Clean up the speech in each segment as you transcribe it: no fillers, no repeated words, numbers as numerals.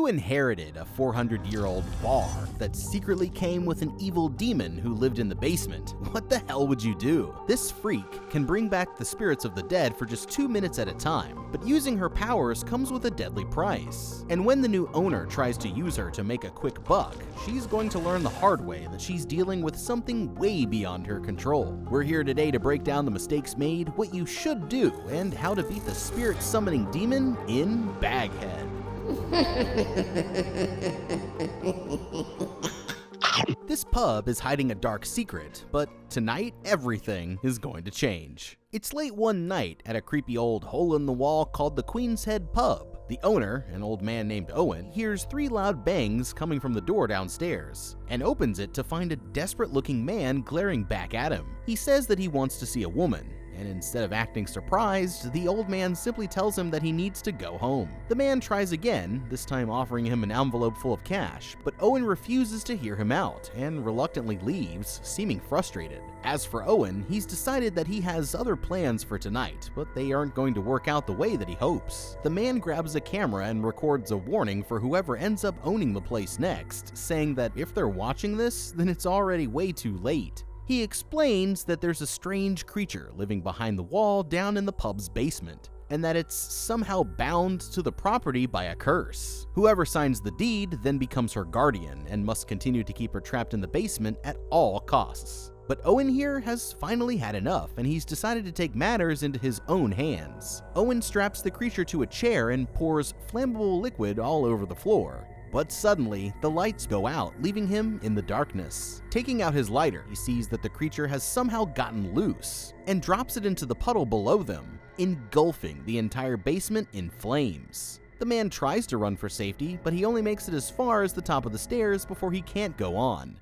you inherited a 400-year-old bar that secretly came with an evil demon who lived in the basement, what the hell would you do? This freak can bring back the spirits of the dead for just 2 minutes at a time, but using her powers comes with a deadly price. And when the new owner tries to use her to make a quick buck, she's going to learn the hard way that she's dealing with something way beyond her control. We're here today to break down the mistakes made, what you should do, and how to beat the spirit summoning demon in BAGHEAD. This pub is hiding a dark secret, but tonight everything is going to change. It's late one night at a creepy old hole-in-the-wall called the Queen's Head Pub. The owner, an old man named Owen, hears 3 loud bangs coming from the door downstairs and opens it to find a desperate-looking man glaring back at him. He says that he wants to see a woman, and instead of acting surprised, the old man simply tells him that he needs to go home. The man tries again, this time offering him an envelope full of cash, but Owen refuses to hear him out and reluctantly leaves, seeming frustrated. As for Owen, he's decided that he has other plans for tonight, but they aren't going to work out the way that he hopes. The man grabs a camera and records a warning for whoever ends up owning the place next, saying that if they're watching this, then it's already way too late. He explains that there's a strange creature living behind the wall down in the pub's basement, and that it's somehow bound to the property by a curse. Whoever signs the deed then becomes her guardian and must continue to keep her trapped in the basement at all costs. But Owen here has finally had enough, and he's decided to take matters into his own hands. Owen straps the creature to a chair and pours flammable liquid all over the floor. But suddenly, the lights go out, leaving him in the darkness. Taking out his lighter, he sees that the creature has somehow gotten loose and drops it into the puddle below them, engulfing the entire basement in flames. The man tries to run for safety, but he only makes it as far as the top of the stairs before he can't go on.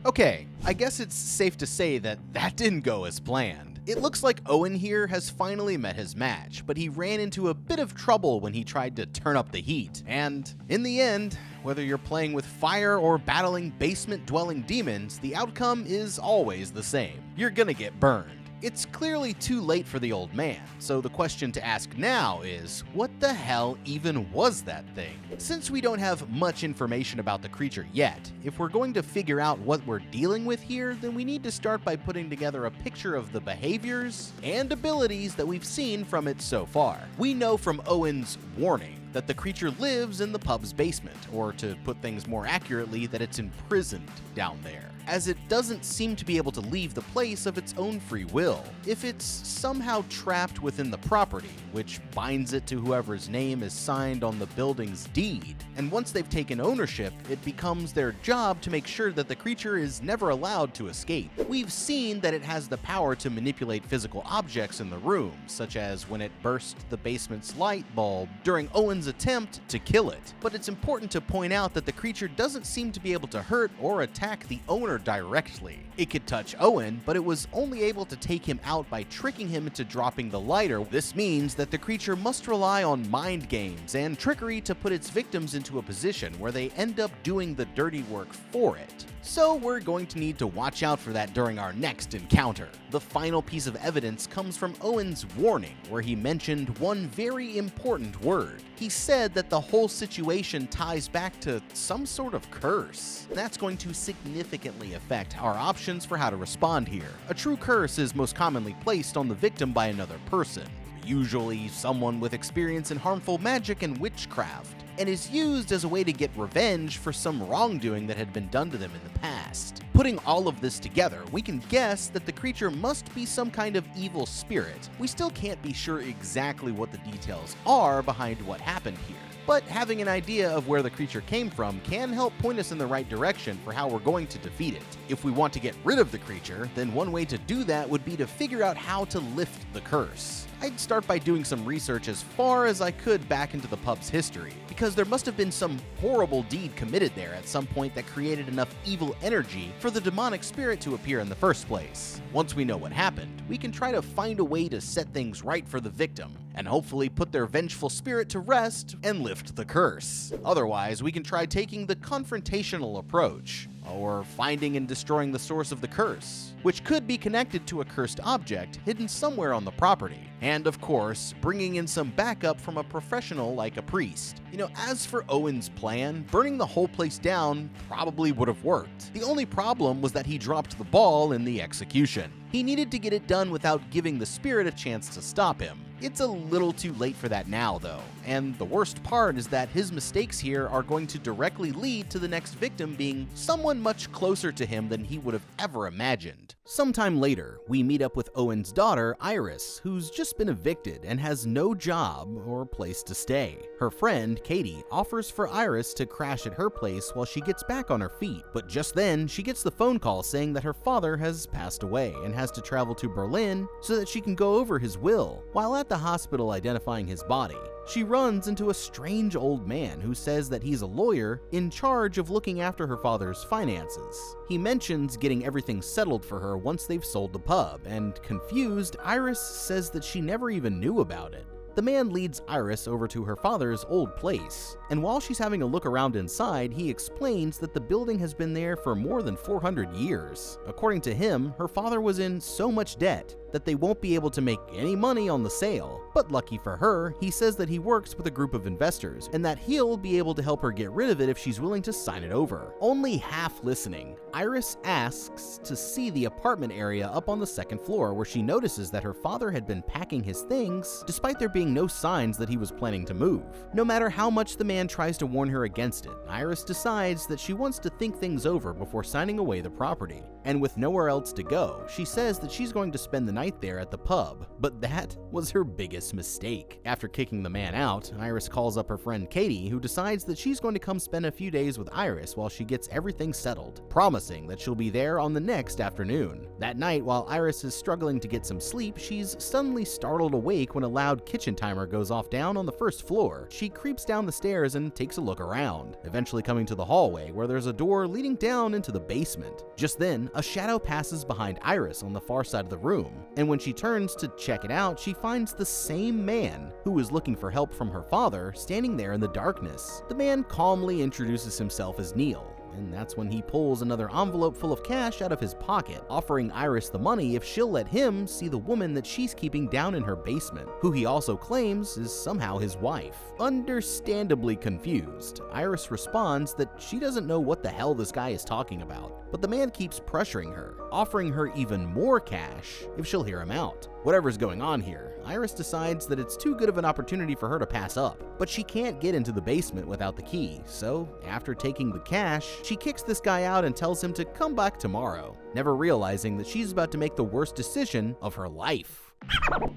Okay, I guess it's safe to say that didn't go as planned. It looks like Owen here has finally met his match, but he ran into a bit of trouble when he tried to turn up the heat. And in the end, whether you're playing with fire or battling basement-dwelling demons, the outcome is always the same. You're gonna get burned. It's clearly too late for the old man, so the question to ask now is, what the hell even was that thing? Since we don't have much information about the creature yet, if we're going to figure out what we're dealing with here, then we need to start by putting together a picture of the behaviors and abilities that we've seen from it so far. We know from Owen's warning that the creature lives in the pub's basement, or to put things more accurately, that it's imprisoned down there, as it doesn't seem to be able to leave the place of its own free will. If it's somehow trapped within the property, which binds it to whoever's name is signed on the building's deed, and once they've taken ownership, it becomes their job to make sure that the creature is never allowed to escape. We've seen that it has the power to manipulate physical objects in the room, such as when it burst the basement's light bulb during Owen's attempt to kill it. But it's important to point out that the creature doesn't seem to be able to hurt or attack the owner directly. It could touch Owen, but it was only able to take him out by tricking him into dropping the lighter. This means that the creature must rely on mind games and trickery to put its victims into a position where they end up doing the dirty work for it. So we're going to need to watch out for that during our next encounter. The final piece of evidence comes from Owen's warning, where he mentioned one very important word. He said that the whole situation ties back to some sort of curse. That's going to significantly affect our options for how to respond here. A true curse is most commonly placed on the victim by another person, usually someone with experience in harmful magic and witchcraft, and is used as a way to get revenge for some wrongdoing that had been done to them in the past. Putting all of this together, we can guess that the creature must be some kind of evil spirit. We still can't be sure exactly what the details are behind what happened here, but having an idea of where the creature came from can help point us in the right direction for how we're going to defeat it. If we want to get rid of the creature, then one way to do that would be to figure out how to lift the curse. I'd start by doing some research as far as I could back into the pub's history, because there must have been some horrible deed committed there at some point that created enough evil energy for the demonic spirit to appear in the first place. Once we know what happened, we can try to find a way to set things right for the victim, and hopefully put their vengeful spirit to rest and lift the curse. Otherwise, we can try taking the confrontational approach. or finding and destroying the source of the curse, which could be connected to a cursed object hidden somewhere on the property. And of course, bringing in some backup from a professional like a priest. As for Owen's plan, burning the whole place down probably would have worked. The only problem was that he dropped the ball in the execution. He needed to get it done without giving the spirit a chance to stop him. It's a little too late for that now, though, and the worst part is that his mistakes here are going to directly lead to the next victim being someone much closer to him than he would have ever imagined. Sometime later, we meet up with Owen's daughter, Iris, who's just been evicted and has no job or place to stay. Her friend, Katie, offers for Iris to crash at her place while she gets back on her feet, but just then, she gets the phone call saying that her father has passed away and has to travel to Berlin so that she can go over his will. While at the hospital identifying his body, she runs into a strange old man who says that he's a lawyer in charge of looking after her father's finances. He mentions getting everything settled for her once they've sold the pub, and confused, Iris says that she never even knew about it. The man leads Iris over to her father's old place, and while she's having a look around inside, he explains that the building has been there for more than 400 years. According to him, her father was in so much debt that they won't be able to make any money on the sale. But lucky for her, he says that he works with a group of investors and that he'll be able to help her get rid of it if she's willing to sign it over. Only half listening, Iris asks to see the apartment area up on the second floor, where she notices that her father had been packing his things despite there being no signs that he was planning to move. No matter how much the man tries to warn her against it, Iris decides that she wants to think things over before signing away the property. And with nowhere else to go, she says that she's going to spend the night there at the pub, but that was her biggest mistake. After kicking the man out, Iris calls up her friend Katie, who decides that she's going to come spend a few days with Iris while she gets everything settled, promising that she'll be there on the next afternoon. That night, while Iris is struggling to get some sleep, she's suddenly startled awake when a loud kitchen timer goes off down on the first floor. She creeps down the stairs and takes a look around, eventually coming to the hallway where there's a door leading down into the basement. Just then, a shadow passes behind Iris on the far side of the room, and when she turns to check it out, she finds the same man who is looking for help from her father standing there in the darkness. The man calmly introduces himself as Neil, and that's when he pulls another envelope full of cash out of his pocket, offering Iris the money if she'll let him see the woman that she's keeping down in her basement, who he also claims is somehow his wife. Understandably confused, Iris responds that she doesn't know what the hell this guy is talking about, but the man keeps pressuring her, offering her even more cash if she'll hear him out. Whatever's going on here, Iris decides that it's too good of an opportunity for her to pass up, but she can't get into the basement without the key, so after taking the cash, she kicks this guy out and tells him to come back tomorrow, never realizing that she's about to make the worst decision of her life.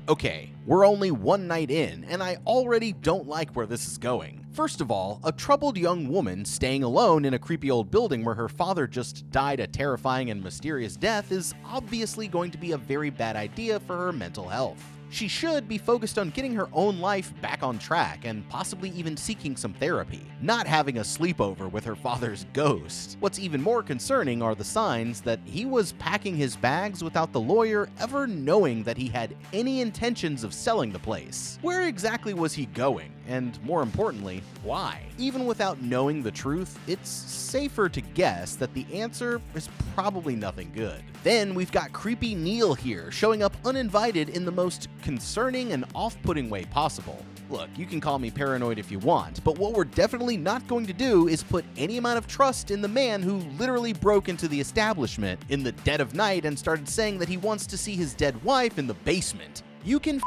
Okay, we're only one night in, and I already don't like where this is going. First of all, a troubled young woman staying alone in a creepy old building where her father just died a terrifying and mysterious death is obviously going to be a very bad idea for her mental health. She should be focused on getting her own life back on track and possibly even seeking some therapy, not having a sleepover with her father's ghost. What's even more concerning are the signs that he was packing his bags without the lawyer ever knowing that he had any intentions of selling the place. Where exactly was he going? And more importantly, why? Even without knowing the truth, it's safer to guess that the answer is probably nothing good. Then we've got creepy Neil here, showing up uninvited in the most concerning and off-putting way possible. Look, you can call me paranoid if you want, but what we're definitely not going to do is put any amount of trust in the man who literally broke into the establishment in the dead of night and started saying that he wants to see his dead wife in the basement. You can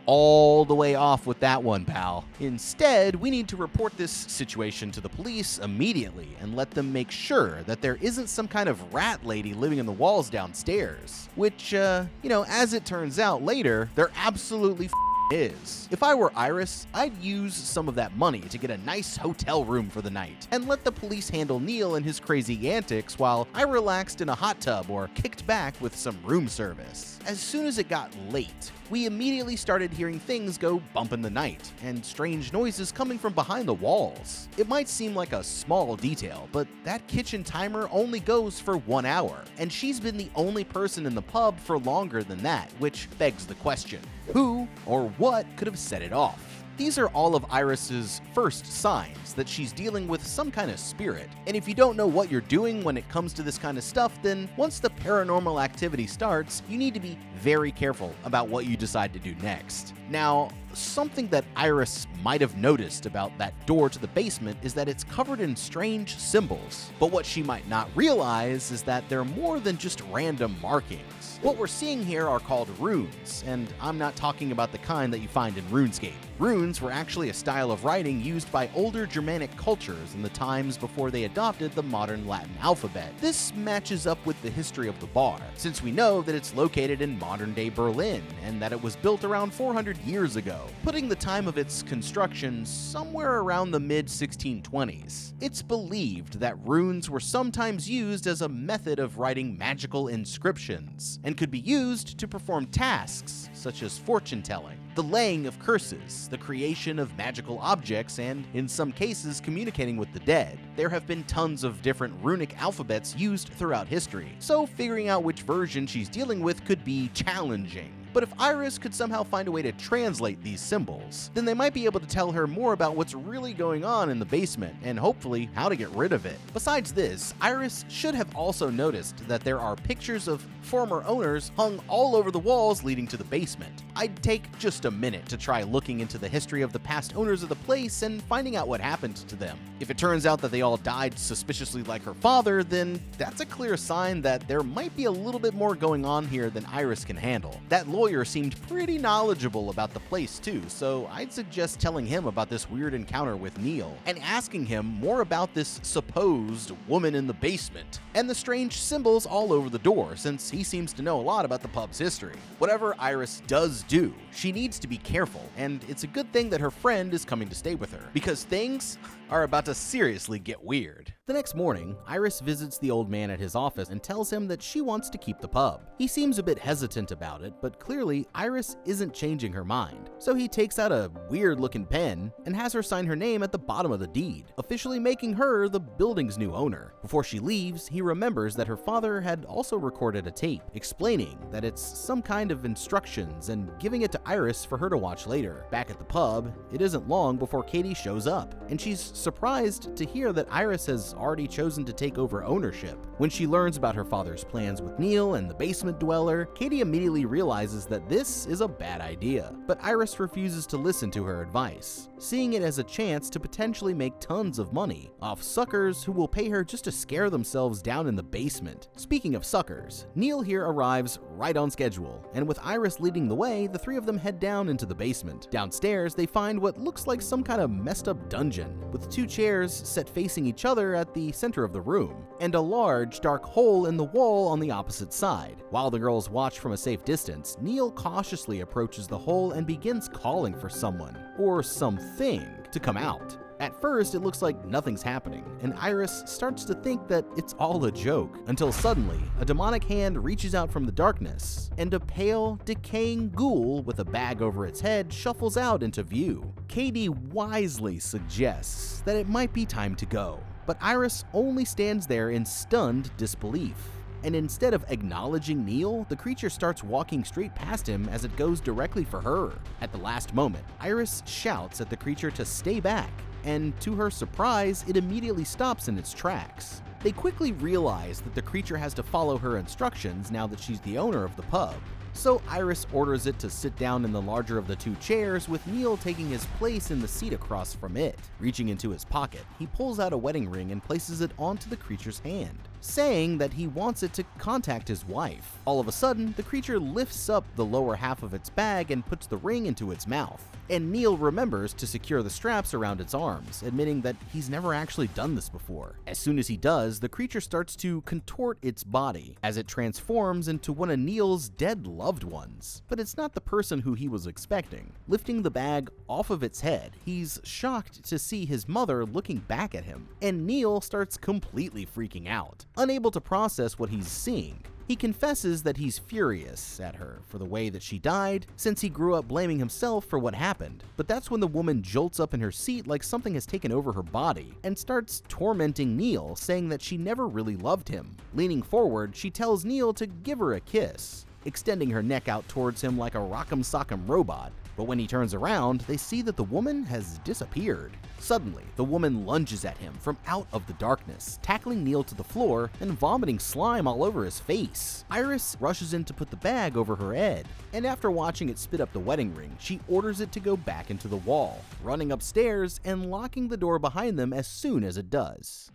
all the way off with that one, pal. Instead, we need to report this situation to the police immediately and let them make sure that there isn't some kind of rat lady living in the walls downstairs, which, as it turns out later, there absolutely is. If I were Iris, I'd use some of that money to get a nice hotel room for the night and let the police handle Neil and his crazy antics while I relaxed in a hot tub or kicked back with some room service. As soon as it got late, we immediately started hearing things go bump in the night and strange noises coming from behind the walls. It might seem like a small detail, but that kitchen timer only goes for 1 hour, and she's been the only person in the pub for longer than that, which begs the question, who or what could have set it off? These are all of Iris's first signs that she's dealing with some kind of spirit. And if you don't know what you're doing when it comes to this kind of stuff, then once the paranormal activity starts, you need to be very careful about what you decide to do next. Now, something that Iris might have noticed about that door to the basement is that it's covered in strange symbols. But what she might not realize is that they're more than just random markings. What we're seeing here are called runes, and I'm not talking about the kind that you find in RuneScape. Runes were actually a style of writing used by older Germanic cultures in the times before they adopted the modern Latin alphabet. This matches up with the history of the bar, since we know that it's located in modern-day Berlin and that it was built around 400 years ago, putting the time of its construction somewhere around the mid-1620s. It's believed that runes were sometimes used as a method of writing magical inscriptions, and could be used to perform tasks such as fortune-telling, the laying of curses, the creation of magical objects, and, in some cases, communicating with the dead. There have been tons of different runic alphabets used throughout history, so figuring out which version she's dealing with could be challenging. But if Iris could somehow find a way to translate these symbols, then they might be able to tell her more about what's really going on in the basement, and hopefully how to get rid of it. Besides this, Iris should have also noticed that there are pictures of former owners hung all over the walls leading to the basement. I'd take just a minute to try looking into the history of the past owners of the place and finding out what happened to them. If it turns out that they all died suspiciously like her father, then that's a clear sign that there might be a little bit more going on here than Iris can handle. That lawyer seemed pretty knowledgeable about the place too, so I'd suggest telling him about this weird encounter with Neil and asking him more about this supposed woman in the basement and the strange symbols all over the door, since he seems to know a lot about the pub's history. Whatever Iris does do, she needs to be careful, and it's a good thing that her friend is coming to stay with her, because things are about to seriously get weird. The next morning, Iris visits the old man at his office and tells him that she wants to keep the pub. He seems a bit hesitant about it, but clearly Iris isn't changing her mind. So he takes out a weird-looking pen and has her sign her name at the bottom of the deed, officially making her the building's new owner. Before she leaves, he remembers that her father had also recorded a tape explaining that it's some kind of instructions and giving it to Iris for her to watch later. Back at the pub, it isn't long before Katie shows up, and she's surprised to hear that Iris has already chosen to take over ownership. When she learns about her father's plans with Neil and the basement dweller, Katie immediately realizes that this is a bad idea, but Iris refuses to listen to her advice, seeing it as a chance to potentially make tons of money off suckers who will pay her just to scare themselves down in the basement. Speaking of suckers, Neil here arrives right on schedule, and with Iris leading the way, the three of them head down into the basement. Downstairs, they find what looks like some kind of messed up dungeon, with two chairs set facing each other at the center of the room, and a large dark hole in the wall on the opposite side. While the girls watch from a safe distance, Neil cautiously approaches the hole and begins calling for someone, or something, to come out. At first, it looks like nothing's happening, and Iris starts to think that it's all a joke, until suddenly, a demonic hand reaches out from the darkness, and a pale, decaying ghoul with a bag over its head shuffles out into view. Katie wisely suggests that it might be time to go, but Iris only stands there in stunned disbelief. And instead of acknowledging Neil, the creature starts walking straight past him as it goes directly for her. At the last moment, Iris shouts at the creature to stay back, and to her surprise, it immediately stops in its tracks. They quickly realize that the creature has to follow her instructions now that she's the owner of the pub. So Iris orders it to sit down in the larger of the two chairs, with Neil taking his place in the seat across from it. Reaching into his pocket, he pulls out a wedding ring and places it onto the creature's hand, saying that he wants it to contact his wife. All of a sudden, the creature lifts up the lower half of its bag and puts the ring into its mouth. And Neil remembers to secure the straps around its arms, admitting that he's never actually done this before. As soon as he does, the creature starts to contort its body as it transforms into one of Neil's dead loved ones. But it's not the person who he was expecting. Lifting the bag off of its head, he's shocked to see his mother looking back at him, and Neil starts completely freaking out. Unable to process what he's seeing, he confesses that he's furious at her for the way that she died, since he grew up blaming himself for what happened. But that's when the woman jolts up in her seat like something has taken over her body and starts tormenting Neil, saying that she never really loved him. Leaning forward, she tells Neil to give her a kiss, extending her neck out towards him like a rock'em sock'em robot. But when he turns around, they see that the woman has disappeared. Suddenly, the woman lunges at him from out of the darkness, tackling Neil to the floor and vomiting slime all over his face. Iris rushes in to put the bag over her head, and after watching it spit up the wedding ring, she orders it to go back into the wall, running upstairs and locking the door behind them as soon as it does.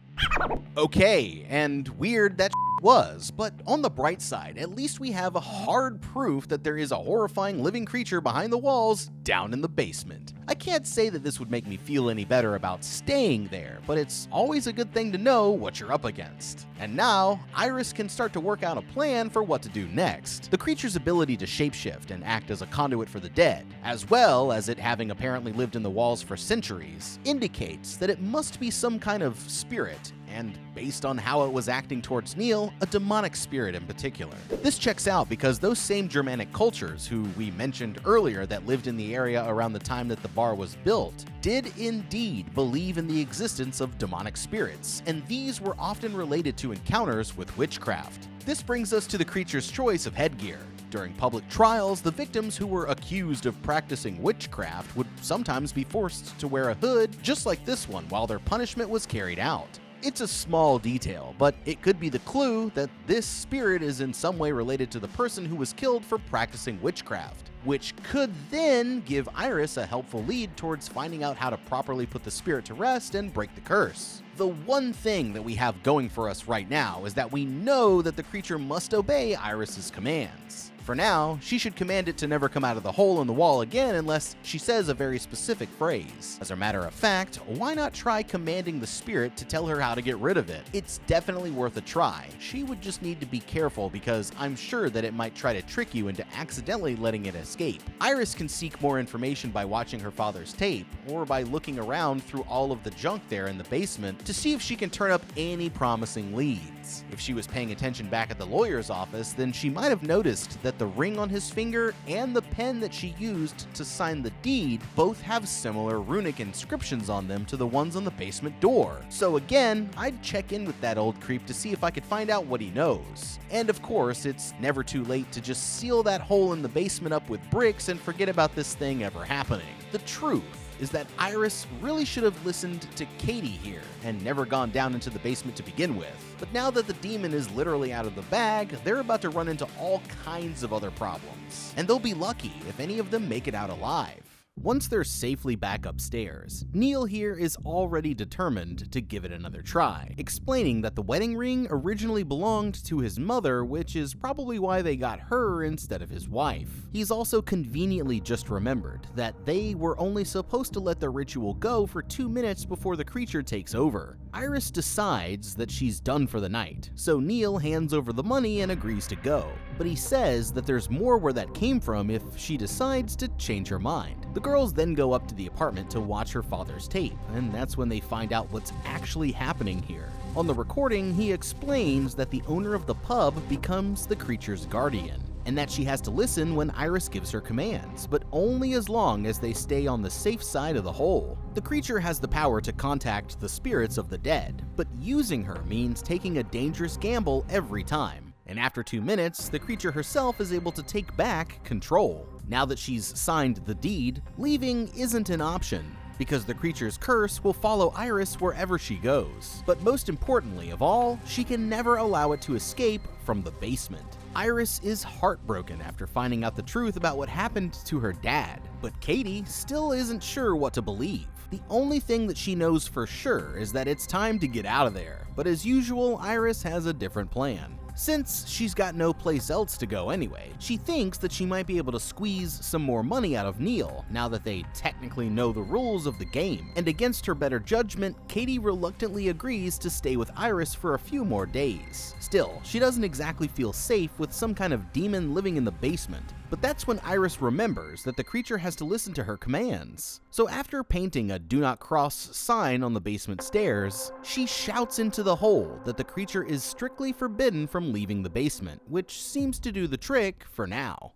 Okay, and weird that was, but on the bright side, at least we have a hard proof that there is a horrifying living creature behind the walls down in the basement. I can't say that this would make me feel any better about staying there, but it's always a good thing to know what you're up against. And now, Iris can start to work out a plan for what to do next. The creature's ability to shapeshift and act as a conduit for the dead, as well as it having apparently lived in the walls for centuries, indicates that it must be some kind of spirit, and based on how it was acting towards Neil, a demonic spirit in particular. This checks out because those same Germanic cultures who we mentioned earlier that lived in the area around the time that the bar was built did indeed believe in the existence of demonic spirits, and these were often related to encounters with witchcraft. This brings us to the creature's choice of headgear. During public trials, the victims who were accused of practicing witchcraft would sometimes be forced to wear a hood just like this one while their punishment was carried out. It's a small detail, but it could be the clue that this spirit is in some way related to the person who was killed for practicing witchcraft, which could then give Iris a helpful lead towards finding out how to properly put the spirit to rest and break the curse. The one thing that we have going for us right now is that we know that the creature must obey Iris's commands. For now, she should command it to never come out of the hole in the wall again unless she says a very specific phrase. As a matter of fact, why not try commanding the spirit to tell her how to get rid of it? It's definitely worth a try. She would just need to be careful because I'm sure that it might try to trick you into accidentally letting it escape. Iris can seek more information by watching her father's tape or by looking around through all of the junk there in the basement to see if she can turn up any promising leads. If she was paying attention back at the lawyer's office, then she might have noticed that the ring on his finger and the pen that she used to sign the deed both have similar runic inscriptions on them to the ones on the basement door. So again, I'd check in with that old creep to see if I could find out what he knows. And of course, it's never too late to just seal that hole in the basement up with bricks and forget about this thing ever happening. The truth is that Iris really should have listened to Katie here and never gone down into the basement to begin with. But now that the demon is literally out of the bag, they're about to run into all kinds of other problems. And they'll be lucky if any of them make it out alive. Once they're safely back upstairs, Neil here is already determined to give it another try, explaining that the wedding ring originally belonged to his mother, which is probably why they got her instead of his wife. He's also conveniently just remembered that they were only supposed to let the ritual go for 2 minutes before the creature takes over. Iris decides that she's done for the night, so Neil hands over the money and agrees to go, but he says that there's more where that came from if she decides to change her mind. The girls then go up to the apartment to watch her father's tape, and that's when they find out what's actually happening here. On the recording, he explains that the owner of the pub becomes the creature's guardian, and that she has to listen when Iris gives her commands, but only as long as they stay on the safe side of the hole. The creature has the power to contact the spirits of the dead, but using her means taking a dangerous gamble every time. And after 2 minutes, the creature herself is able to take back control. Now that she's signed the deed, leaving isn't an option, because the creature's curse will follow Iris wherever she goes. But most importantly of all, she can never allow it to escape from the basement. Iris is heartbroken after finding out the truth about what happened to her dad, but Katie still isn't sure what to believe. The only thing that she knows for sure is that it's time to get out of there, but as usual, Iris has a different plan. Since she's got no place else to go anyway, she thinks that she might be able to squeeze some more money out of Neil, now that they technically know the rules of the game. And against her better judgment, Katie reluctantly agrees to stay with Iris for a few more days. Still, she doesn't exactly feel safe with some kind of demon living in the basement. But that's when Iris remembers that the creature has to listen to her commands. So after painting a "Do Not Cross" sign on the basement stairs, she shouts into the hole that the creature is strictly forbidden from leaving the basement, which seems to do the trick for now.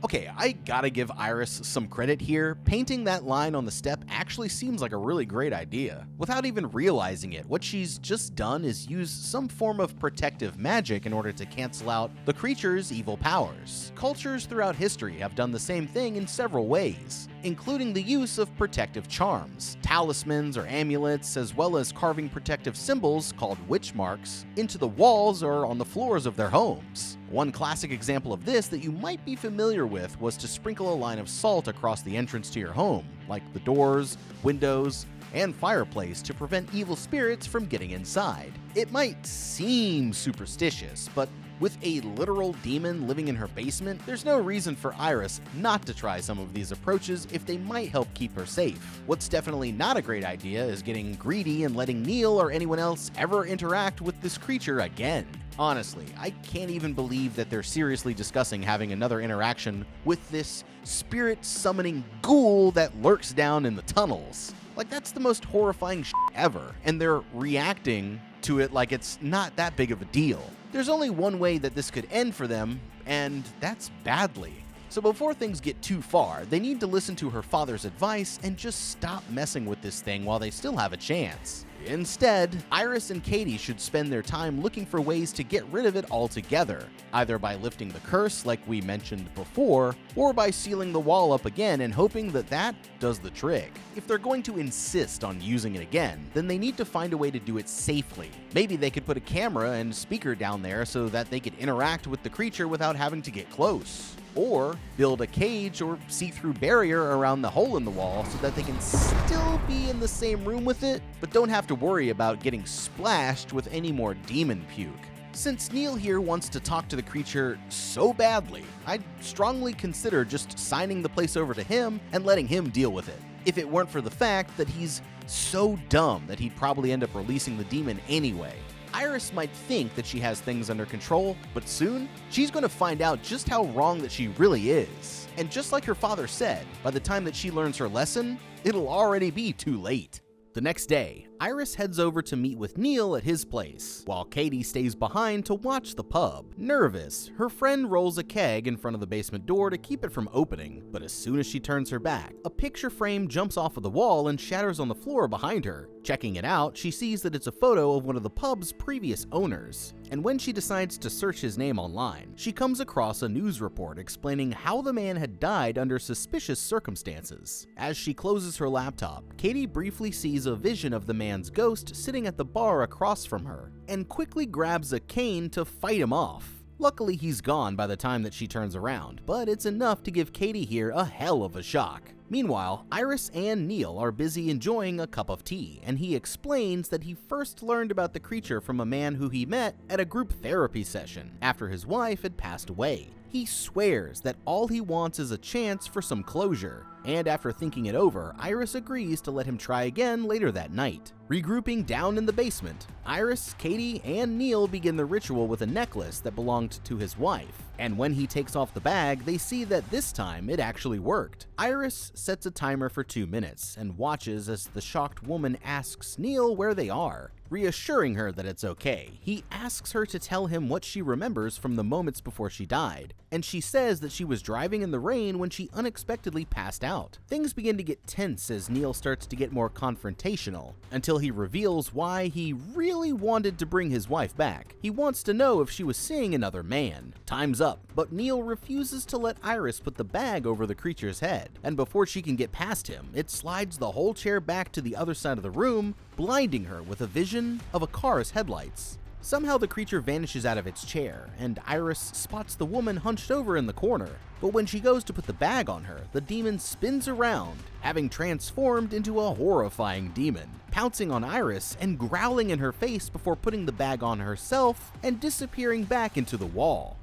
Okay, I gotta give Iris some credit here. Painting that line on the step actually seems like a really great idea. Without even realizing it, what she's just done is use some form of protective magic in order to cancel out the creature's evil powers. Cultures throughout history have done the same thing in several ways, including the use of protective charms, talismans or amulets, as well as carving protective symbols called witch marks into the walls or on the floors of their homes. One classic example of this that you might be familiar with was to sprinkle a line of salt across the entrance to your home, like the doors, windows, and fireplace to prevent evil spirits from getting inside. It might seem superstitious, but with a literal demon living in her basement, there's no reason for Iris not to try some of these approaches if they might help keep her safe. What's definitely not a great idea is getting greedy and letting Neil or anyone else ever interact with this creature again. Honestly, I can't even believe that they're seriously discussing having another interaction with this spirit-summoning ghoul that lurks down in the tunnels. Like, that's the most horrifying shit ever, and they're reacting to it like it's not that big of a deal. There's only one way that this could end for them, and that's badly. So before things get too far, they need to listen to her father's advice and just stop messing with this thing while they still have a chance. Instead, Iris and Katie should spend their time looking for ways to get rid of it altogether, either by lifting the curse like we mentioned before, or by sealing the wall up again and hoping that that does the trick. If they're going to insist on using it again, then they need to find a way to do it safely. Maybe they could put a camera and speaker down there so that they could interact with the creature without having to get close. Or build a cage or see-through barrier around the hole in the wall so that they can still be in the same room with it, but don't have to worry about getting splashed with any more demon puke. Since Neil here wants to talk to the creature so badly, I'd strongly consider just signing the place over to him and letting him deal with it. If it weren't for the fact that he's so dumb that he'd probably end up releasing the demon anyway. Iris might think that she has things under control, but soon, she's going to find out just how wrong that she really is. And just like her father said, by the time that she learns her lesson, it'll already be too late. The next day, Iris heads over to meet with Neil at his place, while Katie stays behind to watch the pub. Nervous, her friend rolls a keg in front of the basement door to keep it from opening, but as soon as she turns her back, a picture frame jumps off of the wall and shatters on the floor behind her. Checking it out, she sees that it's a photo of one of the pub's previous owners. And when she decides to search his name online, she comes across a news report explaining how the man had died under suspicious circumstances. As she closes her laptop, Katie briefly sees a vision of the man's ghost sitting at the bar across from her, and quickly grabs a cane to fight him off. Luckily, he's gone by the time that she turns around, but it's enough to give Katie here a hell of a shock. Meanwhile, Iris and Neil are busy enjoying a cup of tea, and he explains that he first learned about the creature from a man who he met at a group therapy session after his wife had passed away. He swears that all he wants is a chance for some closure, and after thinking it over, Iris agrees to let him try again later that night. Regrouping down in the basement, Iris, Katie, and Neil begin the ritual with a necklace that belonged to his wife, and when he takes off the bag, they see that this time it actually worked. Iris sets a timer for 2 minutes and watches as the shocked woman asks Neil where they are, reassuring her that it's okay. He asks her to tell him what she remembers from the moments before she died, and she says that she was driving in the rain when she unexpectedly passed out. Things begin to get tense as Neil starts to get more confrontational, until he reveals why he really wanted to bring his wife back. He wants to know if she was seeing another man. Time's up, but Neil refuses to let Iris put the bag over the creature's head, and before she can get past him, it slides the whole chair back to the other side of the room, blinding her with a vision of a car's headlights. Somehow the creature vanishes out of its chair, and Iris spots the woman hunched over in the corner. But when she goes to put the bag on her, the demon spins around, having transformed into a horrifying demon, pouncing on Iris and growling in her face before putting the bag on herself and disappearing back into the wall.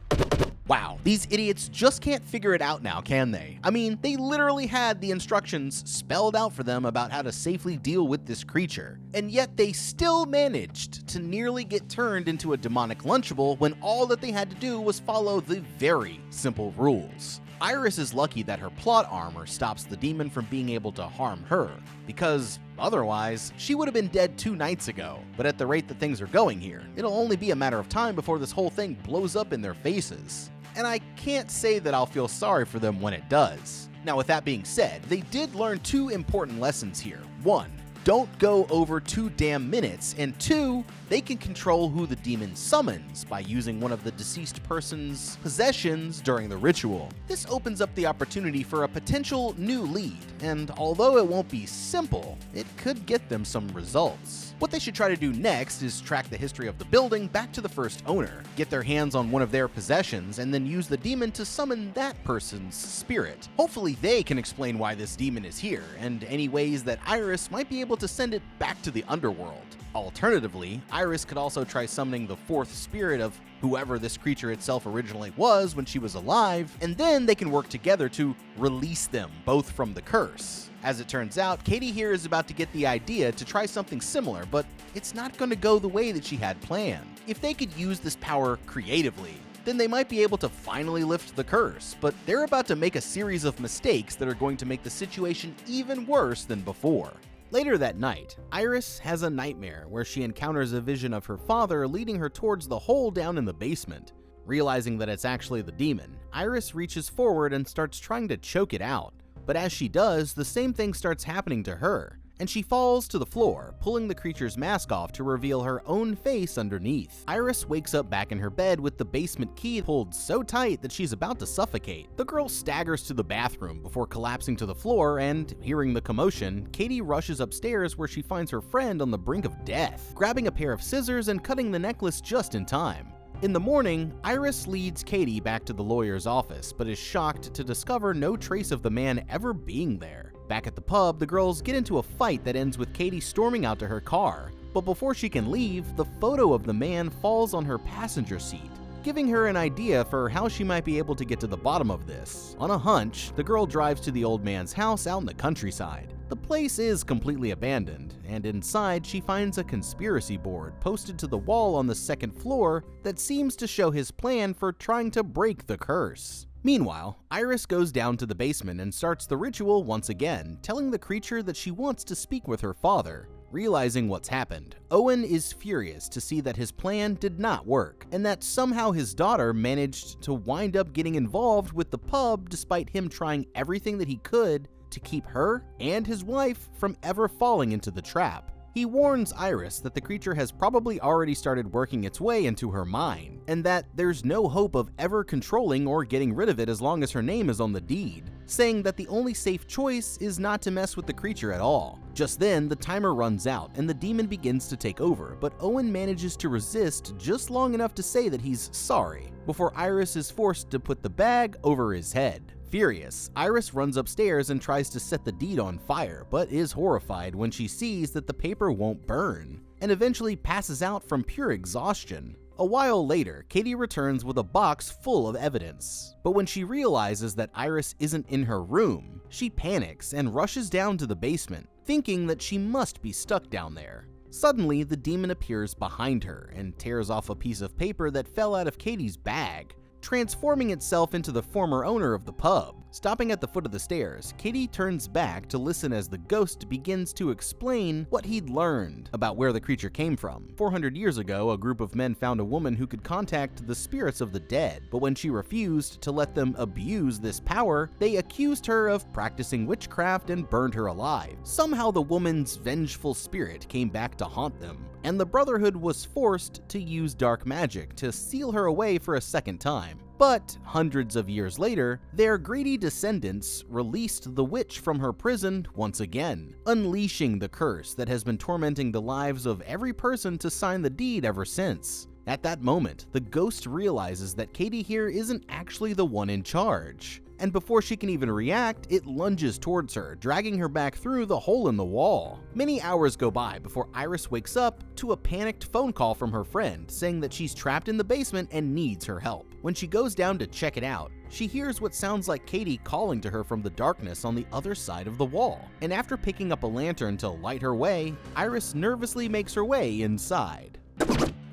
Wow, these idiots just can't figure it out now, can they? I mean, they literally had the instructions spelled out for them about how to safely deal with this creature, and yet they still managed to nearly get turned into a demonic Lunchable when all that they had to do was follow the very simple rules. Iris is lucky that her plot armor stops the demon from being able to harm her, because otherwise, she would have been dead 2 nights ago. But at the rate that things are going here, it'll only be a matter of time before this whole thing blows up in their faces. and I can't say that I'll feel sorry for them when it does. Now, with that being said, they did learn 2 important lessons here. 1, don't go over 2 damn minutes, and 2, they can control who the demon summons by using one of the deceased person's possessions during the ritual. This opens up the opportunity for a potential new lead, and although it won't be simple, it could get them some results. What they should try to do next is track the history of the building back to the first owner, get their hands on one of their possessions, and then use the demon to summon that person's spirit. Hopefully they can explain why this demon is here, and any ways that Iris might be able to send it back to the underworld. Alternatively, Iris could also try summoning the 4th spirit of whoever this creature itself originally was when she was alive, and then they can work together to release them both from the curse. As it turns out, Katie here is about to get the idea to try something similar, but it's not going to go the way that she had planned. If they could use this power creatively, then they might be able to finally lift the curse, but they're about to make a series of mistakes that are going to make the situation even worse than before. Later that night, Iris has a nightmare where she encounters a vision of her father leading her towards the hole down in the basement. Realizing that it's actually the demon, Iris reaches forward and starts trying to choke it out. But as she does, the same thing starts happening to her, and she falls to the floor, pulling the creature's mask off to reveal her own face underneath. Iris wakes up back in her bed with the basement key pulled so tight that she's about to suffocate. The girl staggers to the bathroom before collapsing to the floor, and hearing the commotion, Katie rushes upstairs where she finds her friend on the brink of death, grabbing a pair of scissors and cutting the necklace just in time. In the morning, Iris leads Katie back to the lawyer's office, but is shocked to discover no trace of the man ever being there. Back at the pub, the girls get into a fight that ends with Katie storming out to her car, but before she can leave, the photo of the man falls on her passenger seat, giving her an idea for how she might be able to get to the bottom of this. On a hunch, the girl drives to the old man's house out in the countryside. The place is completely abandoned, and inside she finds a conspiracy board posted to the wall on the 2nd floor that seems to show his plan for trying to break the curse. Meanwhile, Iris goes down to the basement and starts the ritual once again, telling the creature that she wants to speak with her father. Realizing what's happened, Owen is furious to see that his plan did not work, and that somehow his daughter managed to wind up getting involved with the pub despite him trying everything that he could to keep her and his wife from ever falling into the trap. He warns Iris that the creature has probably already started working its way into her mind, and that there's no hope of ever controlling or getting rid of it as long as her name is on the deed, saying that the only safe choice is not to mess with the creature at all. Just then, the timer runs out and the demon begins to take over, but Owen manages to resist just long enough to say that he's sorry, before Iris is forced to put the bag over his head. Furious, Iris runs upstairs and tries to set the deed on fire, but is horrified when she sees that the paper won't burn, and eventually passes out from pure exhaustion. A while later, Katie returns with a box full of evidence, but when she realizes that Iris isn't in her room, she panics and rushes down to the basement, thinking that she must be stuck down there. Suddenly, the demon appears behind her and tears off a piece of paper that fell out of Katie's bag, transforming itself into the former owner of the pub. Stopping at the foot of the stairs, Katie turns back to listen as the ghost begins to explain what he'd learned about where the creature came from. 400 years ago, a group of men found a woman who could contact the spirits of the dead, but when she refused to let them abuse this power, they accused her of practicing witchcraft and burned her alive. Somehow the woman's vengeful spirit came back to haunt them, and the Brotherhood was forced to use dark magic to seal her away for a second time. But hundreds of years later, their greedy descendants released the witch from her prison once again, unleashing the curse that has been tormenting the lives of every person to sign the deed ever since. At that moment, the ghost realizes that Katie here isn't actually the one in charge, and before she can even react, it lunges towards her, dragging her back through the hole in the wall. Many hours go by before Iris wakes up to a panicked phone call from her friend saying that she's trapped in the basement and needs her help. When she goes down to check it out, she hears what sounds like Katie calling to her from the darkness on the other side of the wall. And after picking up a lantern to light her way, Iris nervously makes her way inside.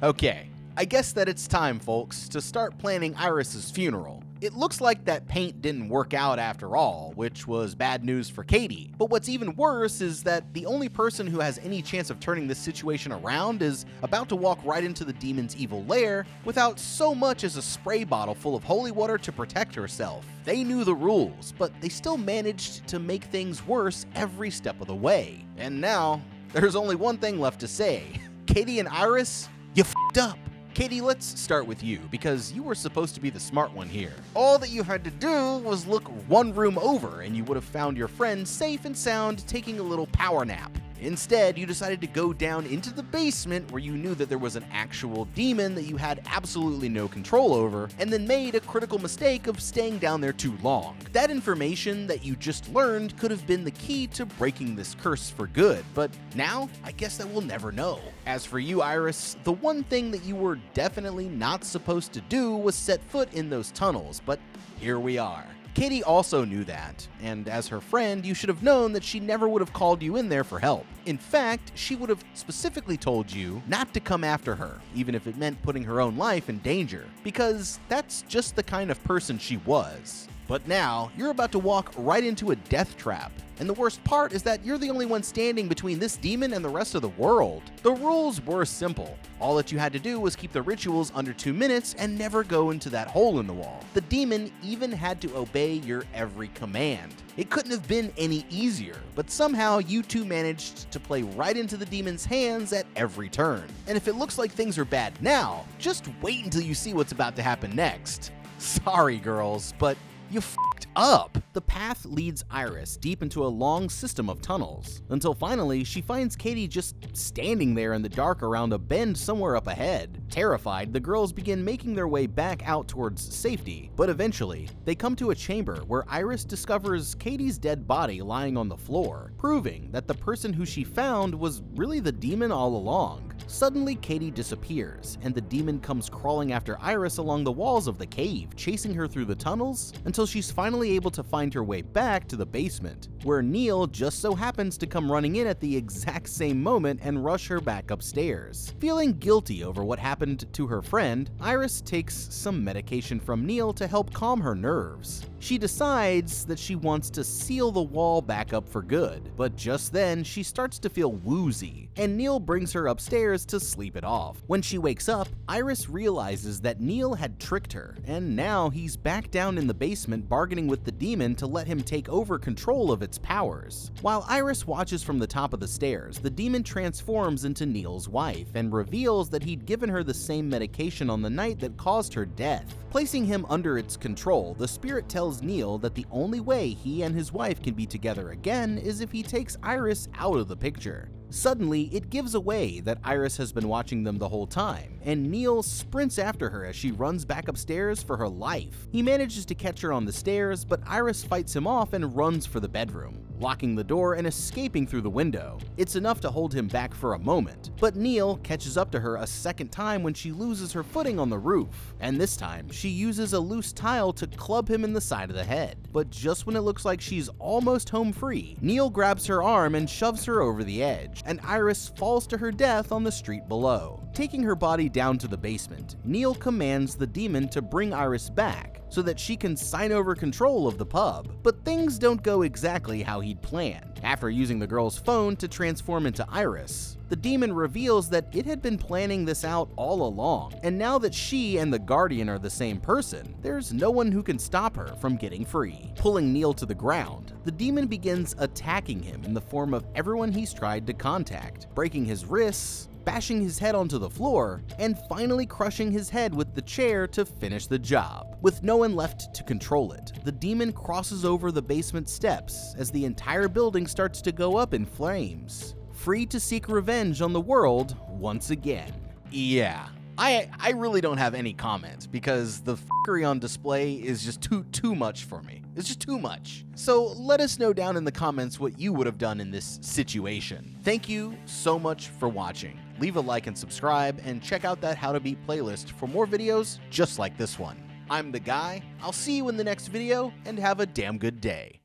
Okay, I guess that it's time, folks, to start planning Iris's funeral. It looks like that paint didn't work out after all, which was bad news for Katie. But what's even worse is that the only person who has any chance of turning this situation around is about to walk right into the demon's evil lair without so much as a spray bottle full of holy water to protect herself. They knew the rules, but they still managed to make things worse every step of the way. And now, there's only one thing left to say. Katie and Iris, you f***ed up. Katie, let's start with you, because you were supposed to be the smart one here. All that you had to do was look one room over, and you would have found your friend safe and sound taking a little power nap. Instead, you decided to go down into the basement where you knew that there was an actual demon that you had absolutely no control over, and then made a critical mistake of staying down there too long. That information that you just learned could have been the key to breaking this curse for good, but now, I guess that we'll never know. As for you, Iris, the one thing that you were definitely not supposed to do was set foot in those tunnels, but here we are. Katie also knew that, and as her friend, you should have known that she never would have called you in there for help. In fact, she would have specifically told you not to come after her, even if it meant putting her own life in danger, because that's just the kind of person she was. But now, you're about to walk right into a death trap. And the worst part is that you're the only one standing between this demon and the rest of the world. The rules were simple. All that you had to do was keep the rituals under 2 minutes and never go into that hole in the wall. The demon even had to obey your every command. It couldn't have been any easier, but somehow you two managed to play right into the demon's hands at every turn. And if it looks like things are bad now, just wait until you see what's about to happen next. Sorry, girls, but you f***ed up. The path leads Iris deep into a long system of tunnels, until finally she finds Katie just standing there in the dark around a bend somewhere up ahead. Terrified, the girls begin making their way back out towards safety, but eventually, they come to a chamber where Iris discovers Katie's dead body lying on the floor, proving that the person who she found was really the demon all along. Suddenly, Katie disappears, and the demon comes crawling after Iris along the walls of the cave, chasing her through the tunnels until she's finally able to find her way back to the basement, where Neil just so happens to come running in at the exact same moment and rush her back upstairs. Feeling guilty over what happened to her friend, Iris takes some medication from Neil to help calm her nerves. She decides that she wants to seal the wall back up for good, but just then she starts to feel woozy, and Neil brings her upstairs to sleep it off. When she wakes up, Iris realizes that Neil had tricked her, and now he's back down in the basement bargaining with the demon to let him take over control of its powers. While Iris watches from the top of the stairs, the demon transforms into Neil's wife and reveals that he'd given her the same medication on the night that caused her death. Placing him under its control, the spirit tells Neil that the only way he and his wife can be together again is if he takes Iris out of the picture. Suddenly, it gives away that Iris has been watching them the whole time, and Neil sprints after her as she runs back upstairs for her life. He manages to catch her on the stairs, but Iris fights him off and runs for the bedroom, locking the door and escaping through the window. It's enough to hold him back for a moment, but Neil catches up to her a second time when she loses her footing on the roof, and this time she uses a loose tile to club him in the side of the head. But just when it looks like she's almost home free, Neil grabs her arm and shoves her over the edge, and Iris falls to her death on the street below. Taking her body down to the basement, Neil commands the demon to bring Iris back so that she can sign over control of the pub. But things don't go exactly how he'd planned. After using the girl's phone to transform into Iris, the demon reveals that it had been planning this out all along, and now that she and the Guardian are the same person, there's no one who can stop her from getting free. Pulling Neil to the ground, the demon begins attacking him in the form of everyone he's tried to contact, breaking his wrists, bashing his head onto the floor, and finally crushing his head with the chair to finish the job. With no one left to control it, the demon crosses over the basement steps as the entire building starts to go up in flames, free to seek revenge on the world once again. Yeah, I really don't have any comments because the f***ery on display is just too much for me. It's just too much. So let us know down in the comments what you would have done in this situation. Thank you so much for watching. Leave a like and subscribe, and check out that How to Beat playlist for more videos just like this one. I'm the Guy. I'll see you in the next video, and have a damn good day.